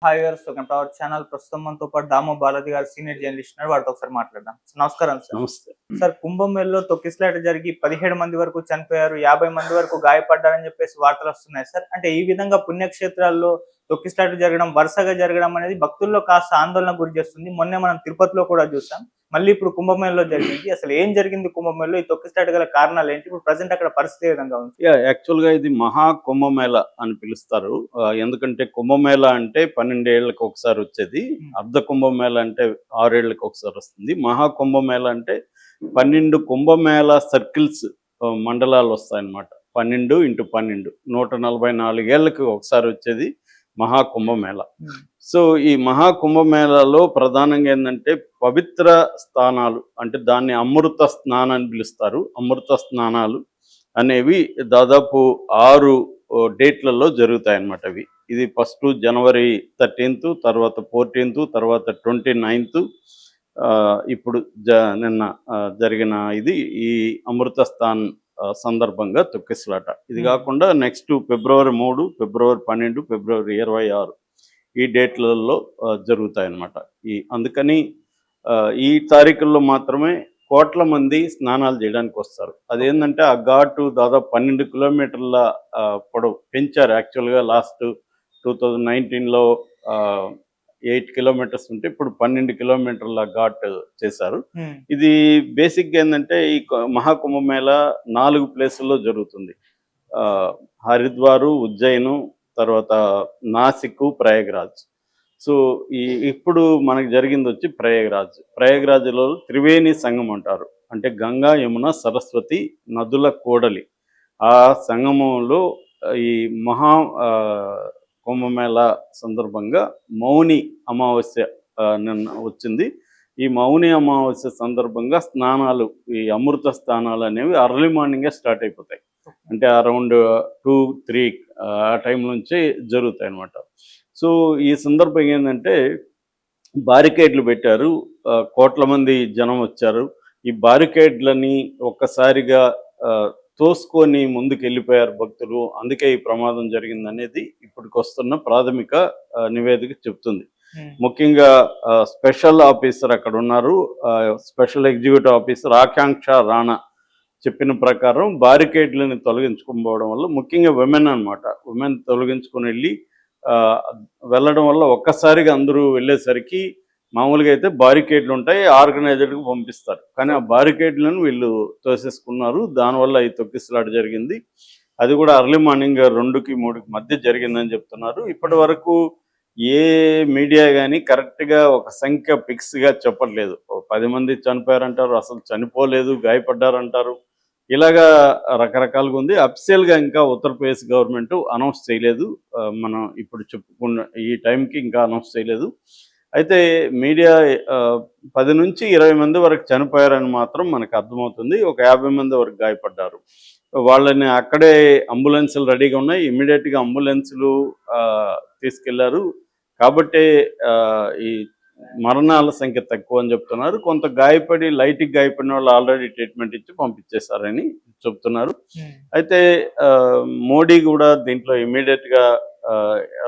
Hi viewers, welcome to our channel. ప్రస్తుతం మనతో పాటు దామో బాలాజీ గారు సీనియర్ జర్నలిస్ట్ ఉన్నారు. వారితో ఒకసారి మాట్లాడదాం. నమస్కారం సార్. నమస్తే. సార్, కుంభమేళలో తొక్కిసలాట జరిగి 17 మంది వరకు చనిపోయారు, 50 మంది వరకు గాయపడ్డారని చెప్పేసి వార్తలు వస్తున్నాయి సార్. అంటే ఈ విధంగా పుణ్యక్షేత్రాల్లో తొక్కిసలాట జరగడం, వరుసగా జరగడం అనేది భక్తుల్లో కాస్త ఆందోళన గురి చేస్తుంది. మొన్నే మనం తిరుపతిలో కూడా చూసాం. మళ్ళీ ఇప్పుడు కుంభమేళలో జరిగింది. అసలు ఏం జరిగింది కుంభమేళలో? ఈ తొక్కిసలాట గల కారణాలు ఏంటి? ఇప్పుడు ప్రజెంట్ అక్కడ పరిస్థితి ఏ విధంగా ఉంది? యాక్చువల్గా ఇది మహా కుంభమేళ అని పిలుస్తారు. ఎందుకంటే కుంభమేళ అంటే 12 ఏళ్ళకి ఒకసారి వచ్చేది. అర్ధ కుంభమేళ అంటే 6 ఏళ్ళకి ఒకసారి వస్తుంది. మహా కుంభమేళ అంటే 12 కుంభమేళ సర్కిల్స్, మండలాలు వస్తాయన్నమాట. 12 × 12 144 ఏళ్ళకి ఒకసారి వచ్చేది మహాకుంభమేళ. సో ఈ మహాకుంభమేళలో ప్రధానంగా ఏంటంటే పవిత్ర స్థానాలు, అంటే దాన్ని అమృత స్నానం అని పిలుస్తారు. అమృత స్నానాలు అనేవి దాదాపు 6 డేట్లలో జరుగుతాయి అన్నమాట. ఇది ఫస్ట్ జనవరి 13, తర్వాత 14, తర్వాత 29, ఇప్పుడు నిన్న జరిగిన ఇది ఈ అమృత స్థాన్ సందర్భంగా తొక్కిసలాట. ఇది కాకుండా నెక్స్ట్ ఫిబ్రవరి 3, ఫిబ్రవరి 12, ఫిబ్రవరి 26 ఈ డేట్లలో జరుగుతాయన్నమాట. అందుకని ఈ తారీఖుల్లో మాత్రమే కోట్ల మంది స్నానాలు చేయడానికి వస్తారు. అదేంటంటే ఆ ఘాటు దాదాపు 12 కిలోమీటర్ల పొడవు పెంచారు. యాక్చువల్గా లాస్ట్ 2019లో 8 కిలోమీటర్స్ ఉంటే ఇప్పుడు 12 కిలోమీటర్ల ఘాట్ చేశారు. ఇది బేసిక్గా ఏంటంటే ఈ మహాకుంభమేళ 4 ప్లేసుల్లో జరుగుతుంది. హరిద్వారు, ఉజ్జయిను, తర్వాత నాసిక్, ప్రయాగ్రాజ్. సో ఇప్పుడు మనకు జరిగింది వచ్చి ప్రయాగ్రాజ్లో త్రివేణి సంగమం అంటారు. అంటే గంగా, యమున, సరస్వతి నదుల కూడలి. ఆ సంగమంలో ఈ మహా కుంభమేళ సందర్భంగా మౌని అమావాస్య నిన్న వచ్చింది. ఈ మౌని అమావాస్య సందర్భంగా స్నానాలు, ఈ అమృత స్నానాలు అనేవి అర్లీ మార్నింగే స్టార్ట్ అయిపోతాయి. అంటే అరౌండ్ 2-3 ఆ టైం నుంచి జరుగుతాయి అన్నమాట. సో ఈ సందర్భం ఏంటంటే బారికేడ్లు పెట్టారు. కోట్ల మంది జనం వచ్చారు. ఈ బారికేడ్లని ఒక్కసారిగా తోసుకొని ముందుకు వెళ్ళిపోయారు భక్తులు. అందుకే ఈ ప్రమాదం జరిగిందనేది ఇప్పటికి వస్తున్న ప్రాథమిక నివేదిక చెప్తుంది. ముఖ్యంగా స్పెషల్ ఆఫీసర్ అక్కడ ఉన్నారు, స్పెషల్ ఎగ్జిక్యూటివ్ ఆఫీసర్ ఆకాంక్ష రాణా చెప్పిన ప్రకారం బారికేడ్లని తొలగించుకోవడం వల్ల, ముఖ్యంగా విమెన్ అనమాట, విమెన్ తొలగించుకొని వెళ్ళడం వల్ల ఒక్కసారిగా అందరూ వెళ్ళేసరికి మామూలుగా అయితే బారికేడ్లు ఉంటాయి, ఆర్గనైజర్కి పంపిస్తారు. కానీ ఆ బారికేడ్లను వీళ్ళు తోసేసుకున్నారు. దానివల్ల ఈ తొక్కిసలాట జరిగింది. అది కూడా అర్లీ మార్నింగ్ 2-3 మధ్య జరిగిందని చెప్తున్నారు. ఇప్పటి వరకు ఏ మీడియా కానీ కరెక్ట్గా ఒక సంఖ్య ఫిక్స్గా చెప్పట్లేదు. 10 మంది చనిపోయారంటారు, అసలు చనిపోలేదు, గాయపడ్డారంటారు. ఇలాగా రకరకాలుగా ఉంది. అఫీషియల్గా ఇంకా ఉత్తరప్రదేశ్ గవర్నమెంట్ అనౌన్స్ చేయలేదు. మనం ఇప్పుడు చెప్పుకున్న ఈ టైంకి ఇంకా అనౌన్స్ చేయలేదు. అయితే మీడియా 10 నుంచి 20 మంది వరకు చనిపోయారని మాత్రం మనకు అర్థమవుతుంది. ఒక 50 మంది వరకు గాయపడ్డారు. వాళ్ళని అక్కడే అంబులెన్సులు రెడీగా ఉన్నాయి. ఇమ్మీడియట్గా అంబులెన్సులు తీసుకెళ్లారు. కాబట్టే ఈ మరణాల సంఖ్య తక్కువ అని చెప్తున్నారు. కొంత గాయపడి లైట్గా గాయపడిన వాళ్ళు ఆల్రెడీ ట్రీట్మెంట్ ఇచ్చి పంపించేశారని చెప్తున్నారు. అయితే మోడీ కూడా దీంట్లో ఇమ్మీడియట్గా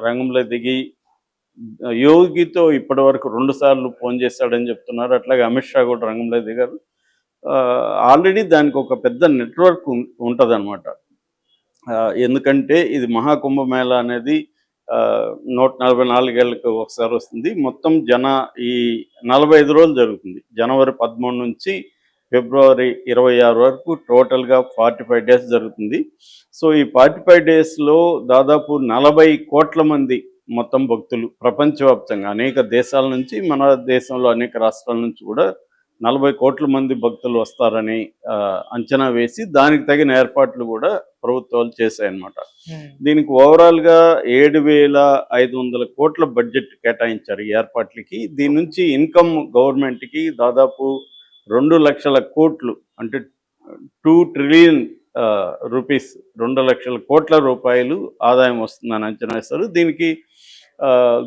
రంగంలో దిగి యోగితో ఇప్పటి వరకు 2 సార్లు ఫోన్ చేశాడని చెప్తున్నారు. అట్లాగే అమిత్ షా కూడా రంగంలో దిగారు. ఆల్రెడీ దానికి ఒక పెద్ద నెట్వర్క్ ఉంటుందన్నమాట. ఎందుకంటే ఇది మహాకుంభమేళ అనేది 144 ఏళ్ళకి ఒకసారి వస్తుంది. మొత్తం ఈ 45 రోజులు జరుగుతుంది. జనవరి 13 నుంచి ఫిబ్రవరి 26 వరకు టోటల్గా 45 డేస్ జరుగుతుంది. సో ఈ 45 డేస్లో దాదాపు 40 కోట్ల మంది మొత్తం భక్తులు ప్రపంచవ్యాప్తంగా అనేక దేశాల నుంచి, మన దేశంలో అనేక రాష్ట్రాల నుంచి కూడా 40 కోట్ల మంది భక్తులు వస్తారని అంచనా వేసి దానికి తగిన ఏర్పాట్లు కూడా ప్రభుత్వాలు చేశాయన్నమాట. దీనికి ఓవరాల్గా 7,500 కోట్ల బడ్జెట్ కేటాయించారు ఈ ఏర్పాట్లకి. దీని నుంచి ఇన్కమ్ గవర్నమెంట్కి దాదాపు 2 లక్షల కోట్లు, అంటే 2 ట్రిలియన్ రూపీస్, 2 లక్షల కోట్ల రూపాయలు ఆదాయం వస్తుందని అంచనా వేస్తారు.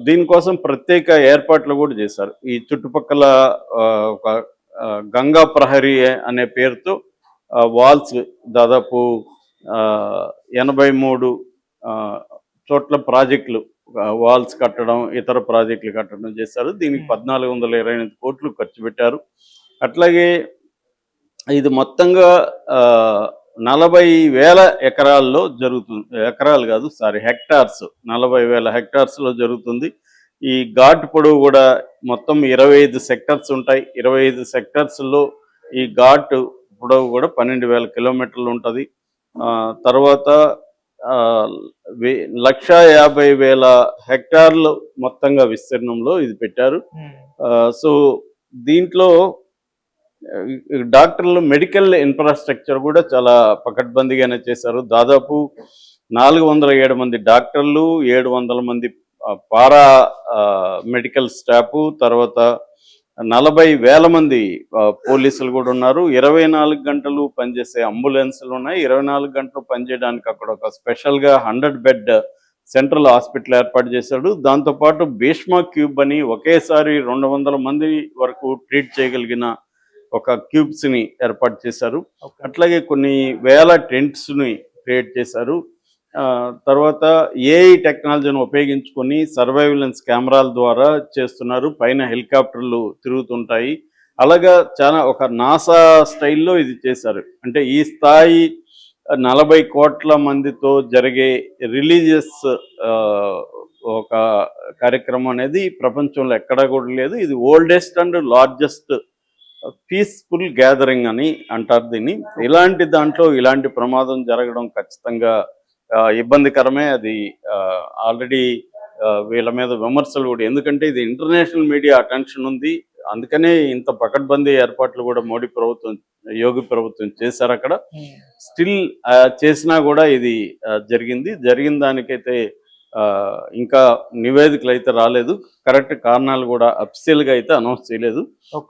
దీనికోసం ప్రత్యేక ఏర్పాట్లు కూడా చేశారు. ఈ చుట్టుపక్కల ఒక గంగా ప్రహరీ అనే పేరుతో వాల్స్ దాదాపు 83 చోట్ల ప్రాజెక్టులు వాల్స్ కట్టడం, ఇతర ప్రాజెక్టులు కట్టడం చేశారు. దీనికి 1428 కోట్లు ఖర్చు పెట్టారు. అట్లాగే ఇది మొత్తంగా 40,000 ఎకరాల్లో జరుగుతుంది. ఎకరాలు కాదు, సారీ, హెక్టార్స్. 40,000 హెక్టార్స్లో జరుగుతుంది. ఈ ఘాట్ పొడవు కూడా మొత్తం 25 సెక్టర్స్ ఉంటాయి. 25 సెక్టర్స్లో ఈ ఘాట్ పొడవు కూడా 12,000 కిలోమీటర్లు ఉంటుంది. తర్వాత 1,50,000 హెక్టార్లు మొత్తంగా విస్తీర్ణంలో ఇది పెట్టారు. సో దీంట్లో డాక్టర్లు, మెడికల్ ఇన్ఫ్రాస్ట్రక్చర్ కూడా చాలా పకడ్బందీగానే చేశారు. దాదాపు 407 మంది డాక్టర్లు, 700 మంది పారా మెడికల్ స్టాఫ్, తర్వాత 40,000 మంది పోలీసులు కూడా ఉన్నారు. 24 గంటలు పనిచేసే అంబులెన్సులు ఉన్నాయి. 24 గంటలు పనిచేయడానికి అక్కడ ఒక స్పెషల్గా 100 బెడ్ సెంట్రల్ హాస్పిటల్ ఏర్పాటు చేశాడు. దాంతోపాటు భీష్మా క్యూబ్ అని ఒకేసారి 200 మంది వరకు ట్రీట్ చేయగలిగిన ఒక క్యూబ్స్ని ఏర్పాటు చేశారు. అట్లాగే కొన్ని వేల టెంట్స్ని క్రియేట్ చేశారు. తర్వాత ఏఐ టెక్నాలజీని ఉపయోగించుకొని సర్వైలెన్స్ కెమెరాల ద్వారా చేస్తున్నారు. పైన హెలికాప్టర్లు తిరుగుతుంటాయి. అలాగా చాలా ఒక నాసా స్టైల్లో ఇది చేశారు. అంటే ఈ స్థాయి 40 కోట్ల మందితో జరిగే రిలీజియస్ ఒక కార్యక్రమం అనేది ప్రపంచంలో ఎక్కడా కూడా లేదు. ఇది oldest and largest peaceful gathering అని అంటారు దీన్ని. ఇలాంటి దాంట్లో ఇలాంటి ప్రమాదం జరగడం ఖచ్చితంగా ఇబ్బందికరమే. అది ఆల్రెడీ వీళ్ళ మీద విమర్శలు కూడా, ఎందుకంటే ఇది ఇంటర్నేషనల్ మీడియా అటెన్షన్ ఉంది. అందుకనే ఇంత పకడ్బందీ ఏర్పాట్లు కూడా యోగి ప్రభుత్వం చేశారు అక్కడ. స్టిల్ చేసినా కూడా ఇది జరిగిన దానికైతే ఇంకా నివేదికలు అయితే రాలేదు. కరెక్ట్ కారణాలు కూడా అఫీషియల్గా అయితే అనౌన్స్ చేయలేదు.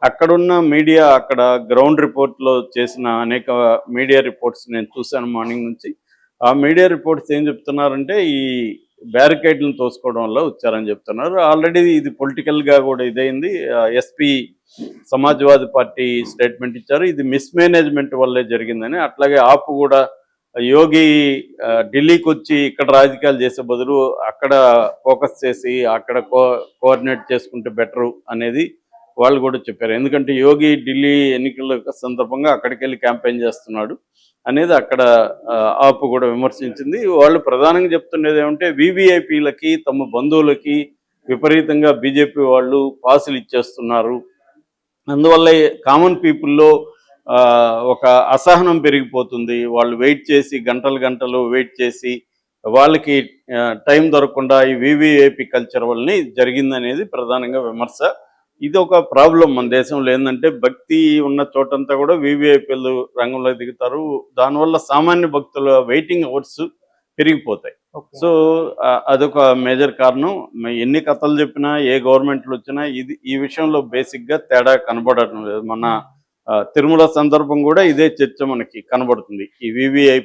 అక్కడున్న మీడియా, అక్కడ గ్రౌండ్ రిపోర్ట్లో చేసిన అనేక మీడియా రిపోర్ట్స్ నేను చూశాను మార్నింగ్ నుంచి. ఆ మీడియా రిపోర్ట్స్ ఏం చెప్తున్నారంటే ఈ బ్యారికేడ్లను తోసుకోవడం వల్ల వచ్చారని చెప్తున్నారు. ఆల్రెడీ ఇది పొలిటికల్గా కూడా ఇదైంది. ఎస్పీ సమాజ్వాదీ పార్టీ స్టేట్మెంట్ ఇచ్చారు, ఇది మిస్మేనేజ్మెంట్ వల్లే జరిగిందని. అట్లాగే ఆపు కూడా యోగి ఢిల్లీకి వచ్చి ఇక్కడ రాజకీయాలు చేసే బదులు అక్కడ ఫోకస్ చేసి అక్కడ కోఆర్డినేట్ చేసుకుంటే బెటరు అనేది వాళ్ళు కూడా చెప్పారు. ఎందుకంటే యోగి ఢిల్లీ ఎన్నికల సందర్భంగా అక్కడికి వెళ్ళి క్యాంపెయిన్ చేస్తున్నాడు అనేది అక్కడ ఆపు కూడా విమర్శించింది. వాళ్ళు ప్రధానంగా చెప్తున్నది ఏమంటే వివిఐపీలకి, తమ బంధువులకి విపరీతంగా బీజేపీ వాళ్ళు పాసులు ఇచ్చేస్తున్నారు. అందువల్ల కామన్ పీపుల్లో ఒక అసహనం పెరిగిపోతుంది. వాళ్ళు వెయిట్ చేసి గంటలు వెయిట్ చేసి వాళ్ళకి టైం దొరకకుండా ఈ వివిఐపి కల్చర్ వల్లనే జరిగిందనేది ప్రధానంగా విమర్శ. ఇది ఒక ప్రాబ్లం మన దేశంలో. ఏంటంటే భక్తి ఉన్న చోటంతా కూడా వివిఐపీలు రంగంలో దిగుతారు. దానివల్ల సామాన్య భక్తుల వెయిటింగ్ అవర్స్ పెరిగిపోతాయి. సో అదొక మేజర్ కారణం. ఎన్ని కథలు చెప్పినా, ఏ గవర్నమెంట్లు వచ్చినా ఈ విషయంలో బేసిక్గా తేడా కనబడటం లేదు. మన తిరుమల సందర్భం కూడా ఇదే చర్చ మనకి కనబడుతుంది. ఈ వివిఐపి